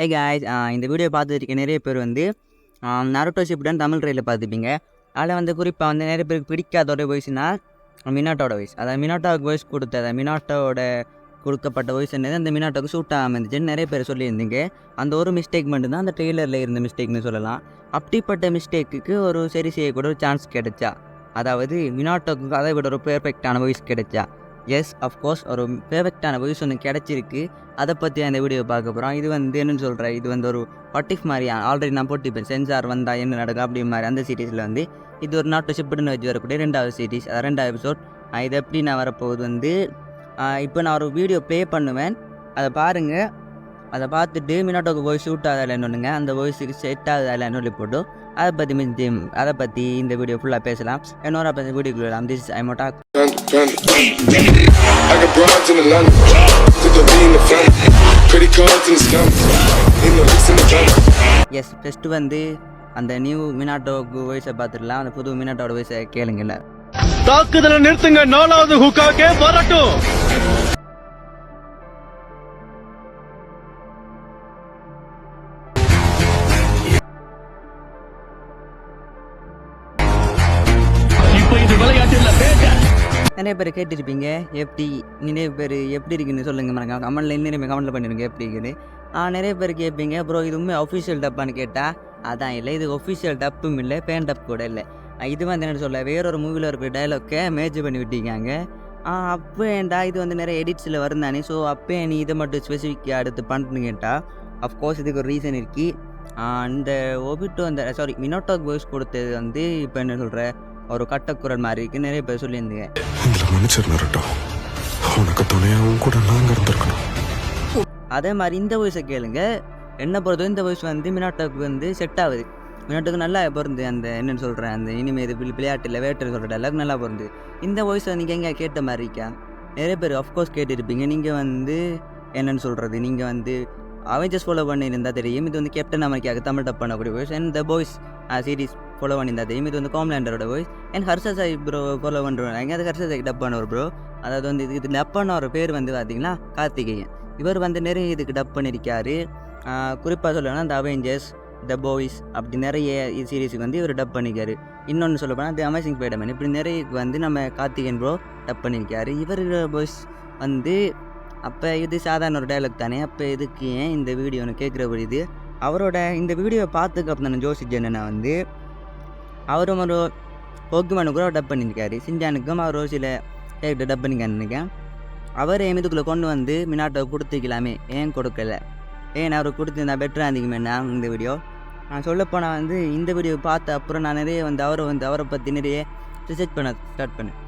Hey guys, இந்த video பார்த்துருக்க நிறைய பேர் வந்து நருட்டோ ஷிப்புடன் தமிழ் ட்ரெயிலில் பார்த்துப்பீங்க. அதில் வந்து குறிப்பாக வந்து நிறைய பேருக்கு பிடிக்காதோட வாய்ஸ்னா மினாட்டோட வாய்ஸ். அதாவது மினாட்டோவுக்கு வாய்ஸ் கொடுத்தது, மினாட்டோட கொடுக்கப்பட்ட வாய்ஸ் என்னது அந்த மினாட்டோக்கு சூட் ஆகாமல் இருந்துச்சுன்னு நிறைய பேர் சொல்லியிருந்தீங்க. அந்த ஒரு மிஸ்டேக் மட்டும்தான் அந்த ட்ரெய்லரில் இருந்த மிஸ்டேக்னு சொல்லலாம். அப்படிப்பட்ட மிஸ்டேக்குக்கு ஒரு சரி செய்யக்கூட ஒரு சான்ஸ் கிடைச்சா, அதாவது மினாட்டோக்கு அதை விட ஒரு பெர்ஃபெக்டான வாய்ஸ் கிடைச்சா, எஸ் அஃப்கோர்ஸ் ஒரு பெர்ஃபெக்டான வாய்ஸ் ஒன்று கிடச்சிருக்கு. அதை பற்றி அந்த வீடியோ பார்க்க போகிறோம். இது வந்து என்னென்னு சொல்கிறேன், இது வந்து ஒரு பட்டிஃப் மாதிரி ஆல்ரெடி நான் போட்டிப்பேன், சென்சார் வந்தால் என்ன நடக்கும் அப்படி மாதிரி. அந்த சீரீஸில் வந்து இது ஒரு நாட்டு ஷிப்புன்னு வச்சு வரக்கூடிய 2வது சீரீஸ், 2வது எபிசோட். இது எப்படி நான் வரப்போகுது வந்து இப்போ நான் ஒரு வீடியோ ப்ளே பண்ணுவேன், அதை பாருங்கள். அதை பார்த்துட்டு மினாட்டோக்கு வாய்ஸ் ஷூட் ஆகுதா இல்லைன்னு, அந்த வாய்ஸுக்கு செட் ஆகுதா இல்லைன்னு சொல்லி போட்டு அதை பற்றி இந்த வீடியோ ஃபுல்லாக பேசலாம். என்னோட வீடியோக்குள்ள வரலாம். திஸ் ஐ மோட்டா. எஸ், ஃபஸ்ட்டு வந்து அந்த நியூ மினாட்டோக்கு வாய்ஸை பார்த்துடலாம். அந்த புது மினாட்டோட வாய்ஸை கேளுங்கல்ல. தாக்குதலை நிறுத்துங்க, 4வது ஹுக்காக்கே வரட்டும். நிறைய பேர் கேட்டுருப்பீங்க நிறைய பேர் எப்படி இருக்குன்னு சொல்லுங்கள் மறக்காம கமெண்ட்டில் நிறைய கமெண்ட்டில் பண்ணிடுங்க எப்படி இருக்குது. நிறைய பேர் கேட்பீங்க, ப்ரோ இது உண்மை அஃபிஷியல் டப்பான்னு கேட்டால் அதான் இல்லை, இது ஒஃபிஷியல் டப்பும் இல்லை, பேன் டப் கூட இல்லை. இது வந்து என்ன சொல்ல, வேறொரு மூவியில் இருக்கிற டைலாக்கை மேட்ச் பண்ணி விட்டிருக்காங்க. அப்போ ஏன்டா இது வந்து நிறைய எடிட்ஸில் வருந்தானே, ஸோ அப்போ நீ இதை மட்டும் ஸ்பெசிஃபிக்காக அடுத்து பண்ணுன்னு கேட்டால் அஃப்கோர்ஸ் இதுக்கு ஒரு ரீசன் இருக்குது. இந்த ஒபிட்டோ அந்த மினோட்டோக்கு வாய்ஸ் கொடுத்தது வந்து இப்போ என்ன சொல்கிற ஒரு கட்டக்குரல் மாதிரி இருக்குது. நிறைய பேர் சொல்லியிருந்தீங்க, அதே மாதிரி இந்த வாய்ஸை கேளுங்க. என்ன பொறுத்தவரை இந்த வாய்ஸ் வந்து மினாட்டோக்கு வந்து செட் ஆகுது. மினாட்டோக்கு நல்லா பொருந்து, அந்த என்னென்னு சொல்கிறேன், அந்த இனிமேல் விளையாட்டில் வேட்டை சொல்கிற டைலாக் நல்லா பொருந்து. இந்த வாய்ஸை நீங்கள் எங்கே கேட்ட மாதிரி இருக்கா? நிறைய பேர் ஆஃப்கோர்ஸ் கேட்டுருப்பீங்க. நீங்கள் வந்து என்னென்னு சொல்கிறது, நீங்கள் வந்து அவெஞ்சர்ஸ் ஃபாலோ பண்ணியிருந்தால் தெரியும், இது வந்து கேப்டன் அமெரிக்காவுக்கு தமிழ் டப் பண்ணக்கூடிய voice. And the boys series follow பண்ணியிருந்தா தெரியும், இது வந்து காம்லாண்டரோட வாய்ஸ். அண்ட் ஹர்ஷசாய் ப்ரோ ஃபாலோ பண்ணுறாங்க, அது ஹர்ஷசாய் டப் பண்ணவர் ப்ரோ. அதாவது வந்து இதுக்கு டப் பண்ண ஒரு பேர் வந்து பார்த்திங்கன்னா கார்த்திகேயன். இவர் வந்து நிறைய இதுக்கு டப் பண்ணியிருக்காரு. குறிப்பாக சொல்லணும்னா இந்த அவெஞ்சர்ஸ், த பாய்ஸ் அப்படி நிறைய சீரீஸுக்கு வந்து இவர் டப் பண்ணியிருக்காரு. இன்னொன்று சொல்ல போனால் தி அமேசிங் ஸ்பைடர்மேன் இப்படி நிறைய வந்து நம்ம கார்த்திகேயன் ப்ரோ டப் பண்ணியிருக்காரு. இவர் பாய்ஸ் வந்து அப்போ இது சாதாரண ஒரு டைலாக் தானே, அப்போ இதுக்கு ஏன் இந்த வீடியோன்னு கேட்குற ஒரு இது. அவரோட இந்த வீடியோவை பார்த்துக்கு அப்புறம் நான் யோசிச்சேன், என்னென்னா வந்து அவரும் ஒரு போக்கிமானுக்கு கூட டப் பண்ணியிருக்காரு, சிஞ்சானுக்கும் அவர் ஒரு சில கேரக்டர் டப் பண்ணிக்கான்னு நினைக்கிறேன். அவர் இதுக்குள்ளே கொண்டு வந்து மினாட்டோ கொடுத்துக்கலாமே, ஏன் கொடுக்கல, ஏன் அவர் கொடுத்துருந்தா பெட்டராக இருந்திக்குமேண்ணா. இந்த வீடியோ நான் சொல்லப்போனால் வந்து இந்த வீடியோ பார்த்த அப்புறம் நான் நிறைய வந்து அவரை பற்றி நிறைய ரிசர்ச் பண்ண ஸ்டார்ட் பண்ணேன்.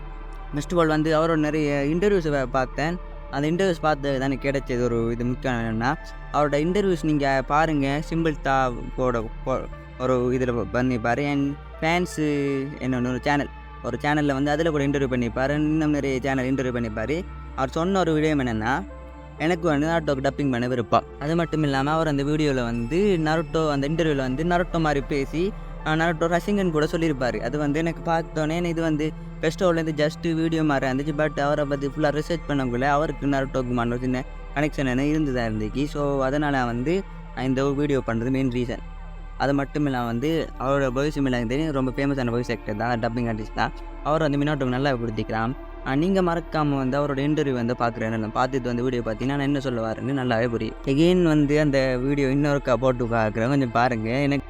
ஃபர்ஸ்ட் ஆஃப் ஆல் வந்து அவரோட நிறைய இன்டர்வியூஸை பார்த்தேன். அந்த இன்டர்வியூஸ் பார்த்து தானே கிடைச்சது ஒரு இது முக்கியம் என்னென்னா, அவரோட இன்டர்வியூஸ் நீங்கள் பாருங்கள், சிம்பிள் தாவோட ஒரு இதில் பண்ணிப்பார். என் ஃபேன்ஸு என்னொன்று ஒரு சேனலில் வந்து அதில் கூட இன்டர்வியூ பண்ணிப்பார், இன்னும் நிறைய சேனல் இன்டர்வியூ பண்ணிப்பார். அவர் சொன்ன ஒரு வீடியோ என்னென்னா, எனக்கு வந்து நருட்டோக்கு டப்பிங் பண்ண விருப்பம். அது மட்டும் இல்லாமல் அவர் அந்த வீடியோவில் வந்து நருட்டோ அந்த இன்டர்வியூவில் வந்து நருட்டோ மாதிரி பேசி நருட்டோ ரசிங்கன்னு கூட சொல்லியிருப்பார். அது வந்து எனக்கு பார்த்தோன்னே இது வந்து பெஸ்ட்டோலேருந்து ஜஸ்ட்டு வீடியோ மாதிரி இருந்துச்சு. பட் அவரை பற்றி ஃபுல்லாக ரிசர்ச் பண்ணக்குள்ள அவருக்கு நருட்டோக்கு மன சின்ன கனெக்ஷன் என்ன இருந்துதான் இருந்துச்சு. ஸோ அதனால் வந்து இந்த வீடியோ பண்ணுறது மெயின் ரீசன். அது மட்டும் இல்லாமல் வந்து அவரோட வாய்ஸ் மில்லாங்க தெரியும், ரொம்ப ஃபேமஸான வாய்ஸ் ஆக்டர் தான், டப்பிங் ஆர்டிஸ்ட் தான். அவர் வந்து மினாட்டோக்கு நல்லா கொடுத்திக்கலாம். நீங்கள் மறக்காமல் வந்து அவரோட இன்டர்வியூ வந்து பார்க்குறேன், பார்த்துட்டு வந்து வீடியோ பார்த்தீங்கன்னா நான் என்ன சொல்ல வரேன்னு நல்லாவே புரியும். எகெயின் வந்து அந்த வீடியோ இன்னொருக்கா போட்டு பார்க்குறேன், கொஞ்சம் பாருங்கள். எனக்கு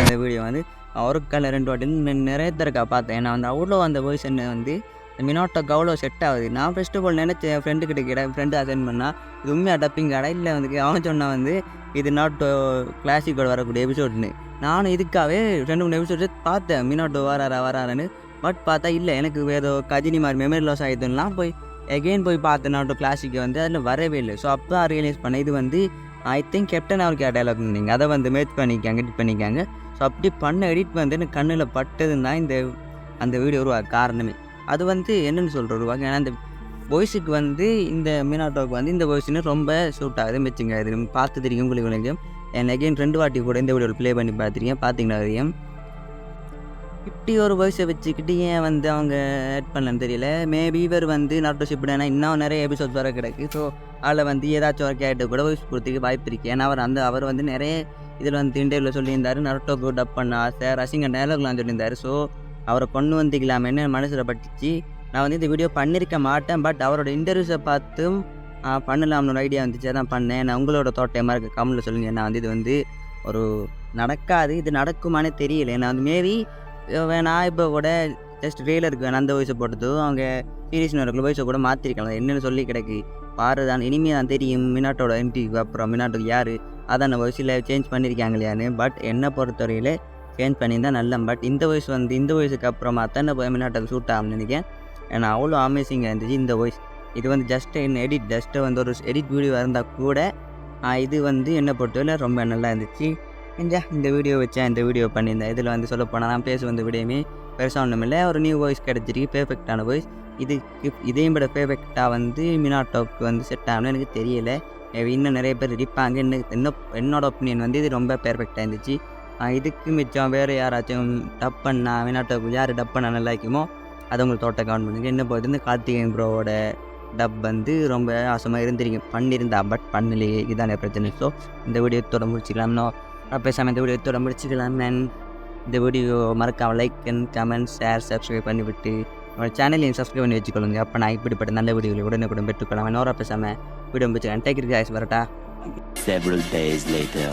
அந்த வீடியோ வந்து ஒரு கால 2 வாட்டி நிறைய தரக்கா பார்த்தேன். ஏன்னா வந்து அவ்வளோ அந்த வாய்ஸ் என்ன வந்து மினாட்டோக்கு அவ்வளோ செட் ஆகுது. நான் ஃபர்ஸ்ட் ஆஃப் ஆல் நினச்சேன், என் ஃப்ரெண்டுக்கிட்ட கேட்டேன், ஃப்ரெண்டு அசென்ட் பண்ணால் இது உண்மையாக டப்பிங் கடை இல்லை வந்து அவன் சொன்னால் வந்து இது நாட்டோ கிளாசிக்கோட வரக்கூடிய எபிசோட்னு. நானும் இதுக்காகவே 2-3 எபிசோட் பார்த்தேன், மினாட்டோ வராருன்னு. பட் பார்த்தா இல்லை, எனக்கு ஏதோ கஜினி மாதிரி மெமரி லாஸ் ஆகிடுதுலாம் போய் எகெயின் போய் பார்த்தேன் நாட்டோ கிளாசிக்கை வந்து அதில் வரவே இல்லை. ஸோ அப்போ தான் ரியலைஸ் பண்ணேன், இது வந்து ஐ திங்க் கேப்டன் அவருக்கு டைலாக் நீங்கள் அதை வந்து மேட்ச் பண்ணிக்காங்க, எடிட் பண்ணிக்காங்க. ஸோ அப்படி பண்ண எடிட் வந்து எனக்கு கண்ணில் பட்டதுன்னு தான் அந்த வீடியோ உருவாக்க காரணமே. அது வந்து என்னென்னு சொல்கிற உருவாக்க, ஏன்னா அந்த வாய்ஸுக்கு வந்து இந்த மினாட்டோக்கு வந்து இந்த வாய்ஸ்ன்னு ரொம்ப சூட் ஆகுது. மெச்சுங்க, இது பார்த்து தெரியும் உங்களுக்கு. என் அகெயின் 2 வாட்டி கூட இந்த வீடியோவில் ப்ளே பண்ணி பார்த்துருக்கேன், பார்த்தீங்கன்னா தெரியும். இப்படி ஒரு வாய்ஸை வச்சுக்கிட்டு ஏன் வந்து அவங்க ஆட் பண்ணலன்னு தெரியல. மேபி இவர் வந்து நாட்டோ ஷிப்டேனா இன்னும் நிறைய எபிசோட்ஸ் வர கிடக்கு. ஸோ அதில் வந்து ஏதாச்சும் ஒரு கேரக்டர் கூட வாய்ஸ் கொடுத்துக்கு வாய்ப்பு இருக்குது. ஏன்னா அவர் வந்து நிறைய இதில் வந்து இன்டர்வியூவில் சொல்லியிருந்தார் நாட்டோக்கு டப் பண்ண ஆசை ரசிங்க டயலாக்லாம் சொல்லியிருந்தார். ஸோ அவரை கொண்டு வந்துக்கலாமேன்னு மனசில் பட்டுச்சு. நான் வந்து இந்த வீடியோ பண்ணியிருக்க மாட்டேன். பட் அவரோட இன்டர்வியூஸை பார்த்தும் பண்ணலாம்னு ஒரு ஐடியா வந்துச்சு. தான் பண்ணேன். நான் உங்களோட தோட்டமாக இருக்க கமெண்ட்டில் சொல்லுங்கள். நான் வந்து இது வந்து ஒரு நடக்காது, இது நடக்குமானே தெரியல. நான் வந்து மேபி நான் இப்போ கூட ஜஸ்ட் ட்ரெய்லருக்கு வேணும் அந்த வாய்ஸை போட்டது அவங்க சீரியஸ்னு இருக்கிற வாய்ஸை கூட மாற்றிருக்கலாம். என்னென்னு சொல்லி கிடக்கு பாரு தான் இனிமேல் தான் தெரியும் மினாட்டோட என்ட்ரிக்கு அப்புறம் மினாட்டோக்கு யார் அதான் வாய்ஸில் சேஞ்ச் பண்ணியிருக்காங்க இல்லையான்னு. பட் என்னை பொறுத்தவரையில் சேஞ்ச் பண்ணியிருந்தால் நல்ல. பட் இந்த வாய்ஸ் வந்து இந்த வாய்ஸுக்கு அப்புறமா தானே போய் மினாட்டோக்கு சூட் ஆகும்னு நினைக்கிறேன். ஏன்னா அவ்வளோ அமேசிங்காக இருந்துச்சு இந்த வாய்ஸ். இது வந்து ஜஸ்ட்டு வந்து ஒரு எடிட் வீடியோ இருந்தால் கூட இது வந்து என்னை பொறுத்தவரையில் ரொம்ப நல்லா இருந்துச்சு. இந்த வீடியோ வச்சேன், இந்த வீடியோ பண்ணியிருந்தேன். இதில் வந்து சொல்ல போனால் நான் பேச வந்த வீடியோமே பெருசாக ஒன்றும் இல்லை. ஒரு நியூ வாய்ஸ் கிடச்சிருக்கு, பெர்ஃபெக்டான வாய்ஸ். இதையும் விட பெர்ஃபெக்டாக வந்து மினாட்டோக்கு வந்து செட் ஆகணும்னு எனக்கு தெரியலை. இன்னும் நிறைய பேர் இருப்பாங்க. என்னோட ஒப்பீனியன் வந்து இது ரொம்ப பெர்ஃபெக்டாக இருந்துச்சு. இதுக்கு மிச்சம் வேறு யாராச்சும் டப் பண்ணால் மினாட்டோக்கு யார் டப் பண்ணால் நல்லா இருக்குமோ அதை உங்களுக்கு தோட்ட கவுண்ட் பண்ணுங்க. என்ன போகுது இந்த கார்த்திகேயன் ப்ரோவோட டப் வந்து ரொம்ப ஆசமாக பண்ணியிருந்தா. பட் பண்ணலையே, இதான பிரச்சனை. ஸோ இந்த வீடியோ எத்தோட முடிச்சிக்கலாம்னோ பேசாமல் இந்த வீடியோ எத்தோட முடிச்சிக்கலாம். இந்த வீடியோ மறக்காம like and comment share subscribe பண்ணிவிட்டு உங்கள் சேனலையும் சப்ஸ்கிரைப் பண்ணி வச்சுக்கொள்ளுங்க. அப்போ நான் இப்படிப்பட்ட நல்ல வீடியோகளை உடனே பெற்றுக்கொள்ளலாம். இன்னொரு பேசாமல் வீடியோ முடிச்சுக்கலாம். டேக் இட் கைஸ், வரட்டா. Several days later.